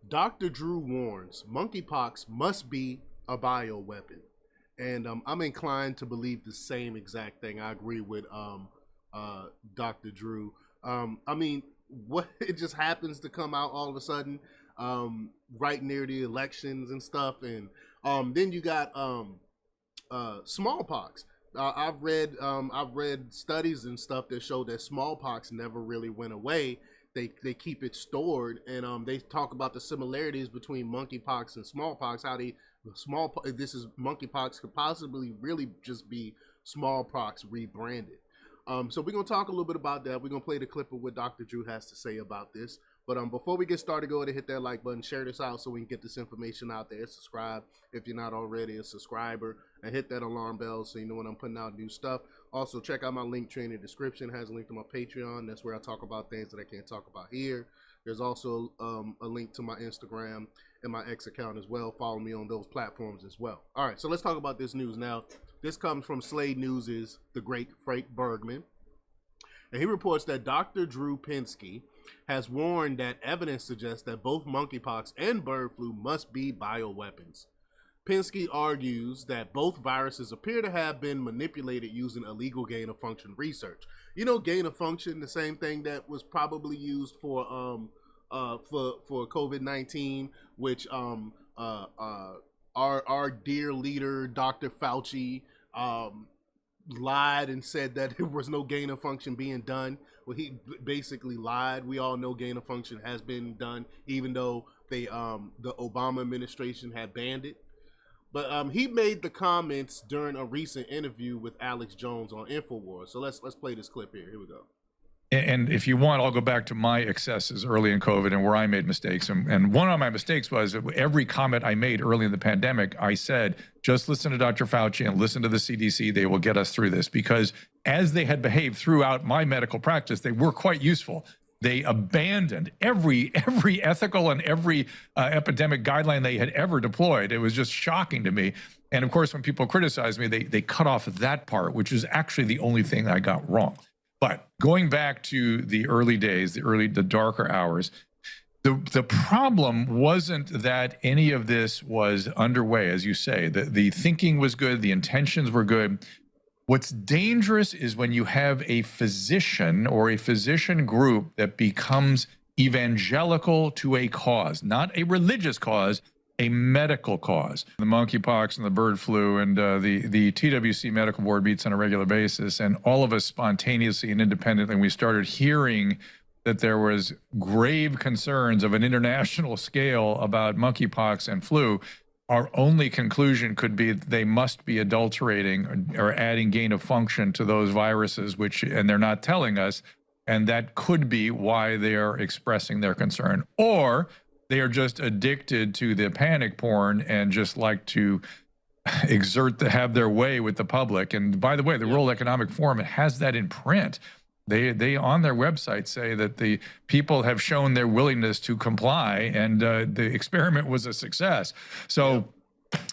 Dr. Drew warns monkeypox must be a bioweapon. And I'm inclined to believe the same exact thing. I agree with Dr. Drew. I mean, what it just happens to come out all of a sudden, right near the elections and stuff, and then you got smallpox. I've read studies and stuff that show that smallpox never really went away. They keep it stored, and they talk about the similarities between monkeypox and smallpox. How they this is monkeypox could possibly really just be smallpox rebranded. So we're gonna talk a little bit about that. We're gonna play the clip of what Dr. Drew has to say about this. But before we get started, go ahead and hit that like button, share this out so we can get this information out there. Subscribe if you're not already a subscriber, and hit that alarm bell so you know when I'm putting out new stuff. Also, check out my link tree in the description. It has a link to my Patreon. That's where I talk about things that I can't talk about here. There's also a link to my Instagram and my X account as well. Follow me on those platforms as well. All right, so let's talk about this news now. This comes from Slade News' The Great Frank Bergman. And he reports that Dr. Drew Pinsky has warned that evidence suggests that both monkeypox and bird flu must be bioweapons. Pinsky argues that both viruses appear to have been manipulated using illegal gain-of-function research. You know, gain-of-function, the same thing that was probably used for COVID-19, which our dear leader, Dr. Fauci, lied and said that there was no gain of function being done. Well, he basically lied. We all know gain of function has been done, even though the Obama administration had banned it. But he made the comments during a recent interview with Alex Jones on InfoWars. So let's play this clip here. Here we go. And if you want, I'll go back to my excesses early in COVID and where I made mistakes. And one of my mistakes was every comment I made early in the pandemic, I said, just listen to Dr. Fauci and listen to the CDC. They will get us through this, because as they had behaved throughout my medical practice, they were quite useful. They abandoned every ethical and every epidemic guideline they had ever deployed. It was just shocking to me. And of course, when people criticize me, they cut off that part, which is actually the only thing I got wrong. But going back to the early days, the darker hours, the problem wasn't that any of this was underway, as you say. The thinking was good, the intentions were good. What's dangerous is when you have a physician or a physician group that becomes evangelical to a cause, not a religious cause, a medical cause. The monkeypox and the bird flu, and the TWC medical board meets on a regular basis, and all of us spontaneously and independently, we started hearing that there was grave concerns of an international scale about monkeypox and flu. Our only conclusion could be they must be adulterating or adding gain of function to those viruses, and they're not telling us, and that could be why they are expressing their concern. Or they are just addicted to the panic porn and just like to have their way with the public. And by the way, the World Economic Forum, it has that in print. They on their website say that the people have shown their willingness to comply, and the experiment was a success. So,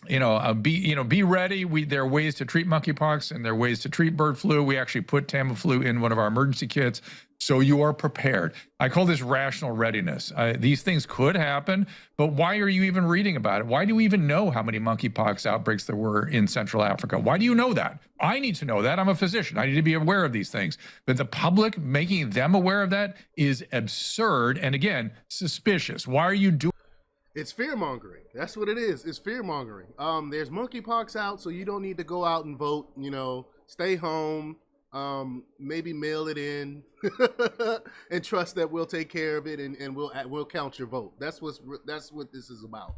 be ready. There are ways to treat monkeypox, and there are ways to treat bird flu. We actually put Tamiflu in one of our emergency kits, so you are prepared. I call this rational readiness. These things could happen, but why are you even reading about it? Why do we even know how many monkeypox outbreaks there were in Central Africa? Why do you know that? I need to know that. I'm a physician. I need to be aware of these things. But the public, making them aware of that is absurd and, again, suspicious. Why are you doing? It's fear mongering. That's what it is. It's fear mongering. There's monkeypox out, so you don't need to go out and vote. Stay home. Maybe mail it in, and trust that we'll take care of it, and we'll count your vote. That's what this is about.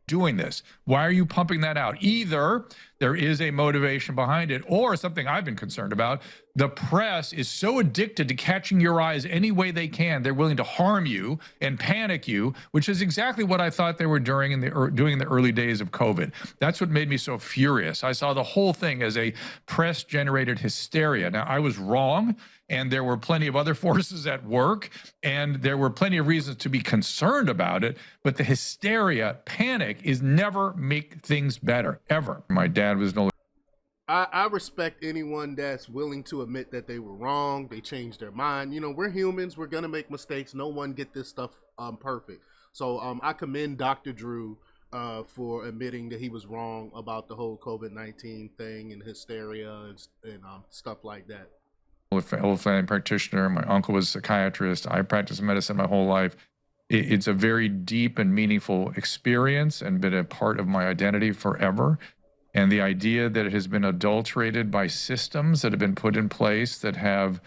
Doing this. Why are you pumping that out? Either there is a motivation behind it, or something I've been concerned about. The press is so addicted to catching your eyes any way they can. They're willing to harm you and panic you, which is exactly what I thought they were doing in the early days of COVID. That's what made me so furious. I saw the whole thing as a press-generated hysteria. Now, I was wrong, and there were plenty of other forces at work, and there were plenty of reasons to be concerned about it, but the hysteria, panic, is never make things better, ever. My dad was no I respect anyone that's willing to admit that they were wrong. They changed their mind. You know, we're humans. We're gonna make mistakes. No one get this stuff perfect. So I commend Dr. Drew for admitting that he was wrong about the whole COVID-19 thing and hysteria and stuff like that. Old family practitioner. My uncle was a psychiatrist. I practiced medicine my whole life. It's a very deep and meaningful experience and been a part of my identity forever. And the idea that it has been adulterated by systems that have been put in place that have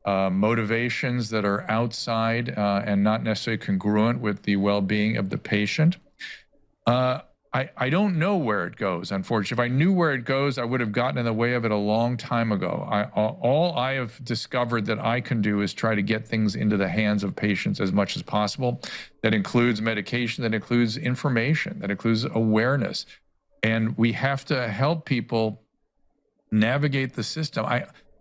motivations that are outside and not necessarily congruent with the well-being of the patient. I don't know where it goes, unfortunately. If I knew where it goes, I would have gotten in the way of it a long time ago. All I have discovered that I can do is try to get things into the hands of patients as much as possible. That includes medication, that includes information, that includes awareness. And we have to help people navigate the system.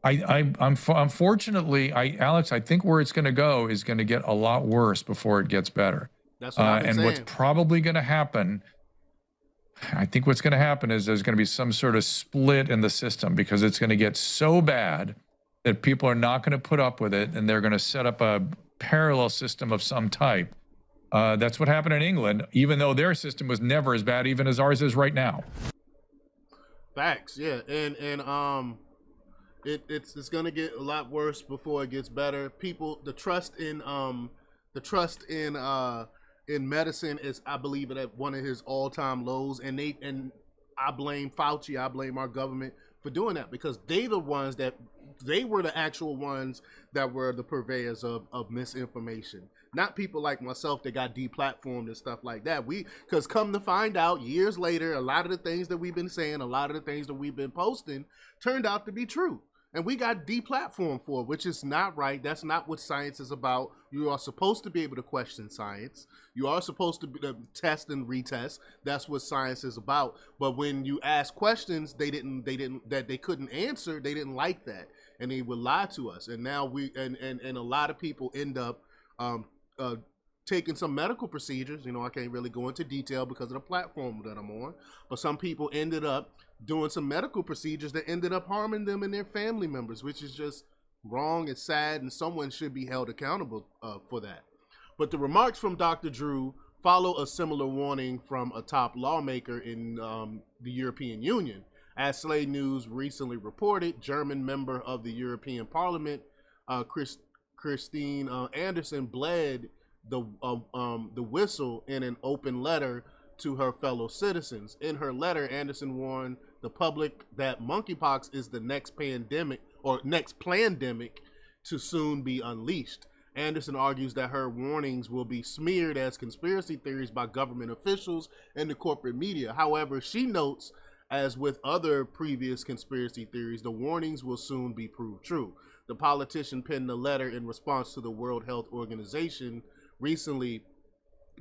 Unfortunately, Alex, I think where it's going to go is going to get a lot worse before it gets better. That's what I've been and saying. What's probably going to happen, I think what's going to happen is there's going to be some sort of split in the system because it's going to get so bad that people are not going to put up with it, and they're going to set up a parallel system of some type. That's what happened in England, even though their system was never as bad, even as ours is right now. Facts, yeah, and it's gonna get a lot worse before it gets better. People, the trust in medicine is, I believe, at one of his all-time lows, and I blame Fauci, I blame our government for doing that, because they were the actual ones that were the purveyors of misinformation, not people like myself that got deplatformed and stuff like that. Because come to find out, years later, a lot of the things that we've been saying, a lot of the things that we've been posting turned out to be true. And we got deplatformed for it, which is not right. That's not what science is about. You are supposed to be able to question science. You are supposed to test and retest. That's what science is about. But when you ask questions they couldn't answer, they didn't like that, and they would lie to us. And now and a lot of people end up taking some medical procedures. You know, I can't really go into detail because of the platform that I'm on, but some people ended up doing some medical procedures that ended up harming them and their family members, which is just wrong and sad, and someone should be held accountable for that. But the remarks from Dr. Drew follow a similar warning from a top lawmaker in the European Union. As Slate News recently reported, German member of the European Parliament, Christine Anderson, bled the whistle in an open letter to her fellow citizens. In her letter, Anderson warned the public that monkeypox is the next pandemic to soon be unleashed. Anderson argues that her warnings will be smeared as conspiracy theories by government officials and the corporate media. However, she notes, as with other previous conspiracy theories, the warnings will soon be proved true. The politician penned a letter in response to the World Health Organization recently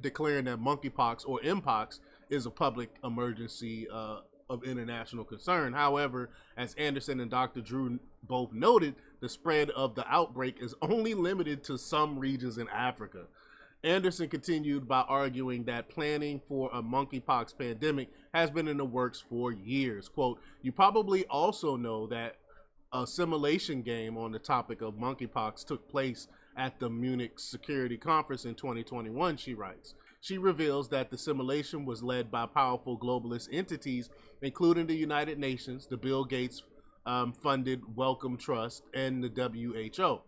declaring that monkeypox, or mpox, is a public emergency of international concern. However, as Anderson and Dr. Drew both noted, the spread of the outbreak is only limited to some regions in Africa. Anderson continued by arguing that planning for a monkeypox pandemic has been in the works for years. Quote, "You probably also know that a simulation game on the topic of monkeypox took place at the Munich Security Conference in 2021, she writes. She reveals that the simulation was led by powerful globalist entities, including the United Nations, the Bill Gates funded Wellcome Trust, and the WHO.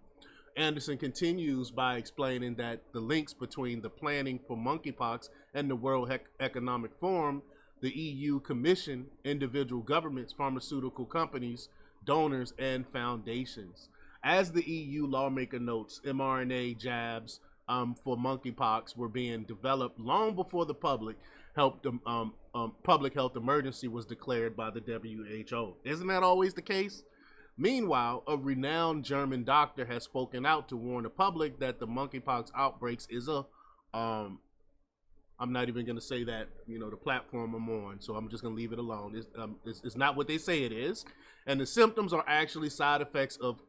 Anderson continues by explaining that the links between the planning for monkeypox and the World Economic Forum, the EU Commission, individual governments, pharmaceutical companies, donors, and foundations. As the EU lawmaker notes, mRNA jabs for monkeypox were being developed long before the public health emergency was declared by the WHO. Isn't that always the case? Meanwhile, a renowned German doctor has spoken out to warn the public that the monkeypox outbreaks is I'm not even going to say that, the platform I'm on, so I'm just going to leave it alone. It's not what they say it is, and the symptoms are actually side effects of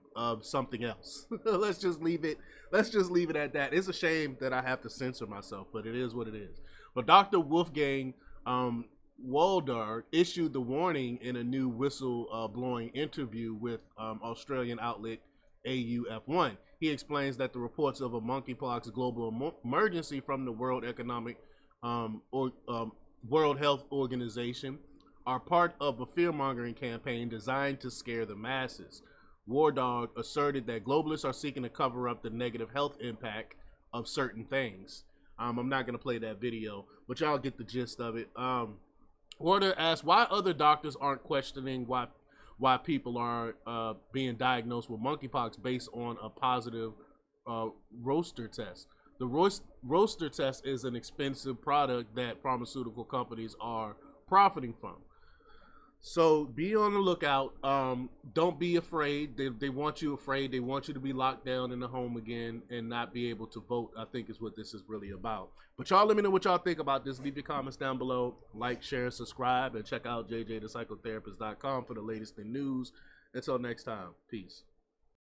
something else. Let's just leave it at that. It's a shame that I have to censor myself, but it is what it is. But Dr. Wolfgang Waldar issued the warning in a new whistle-blowing interview with Australian outlet AUF1. He explains that the reports of a monkeypox global emergency from the World Health Organization are part of a fear-mongering campaign designed to scare the masses. War Dog asserted that globalists are seeking to cover up the negative health impact of certain things. I'm not going to play that video, but y'all get the gist of it. Warder asked why other doctors aren't questioning why people are being diagnosed with monkeypox based on a positive roster test. The roster test is an expensive product that pharmaceutical companies are profiting from. So be on the lookout. Don't be afraid. They want you afraid. They want you to be locked down in the home again and not be able to vote, I think is what this is really about. But y'all let me know what y'all think about this. Leave your comments down below. Like, share, subscribe, and check out jjthepsychotherapist.com for the latest in news. Until next time, peace.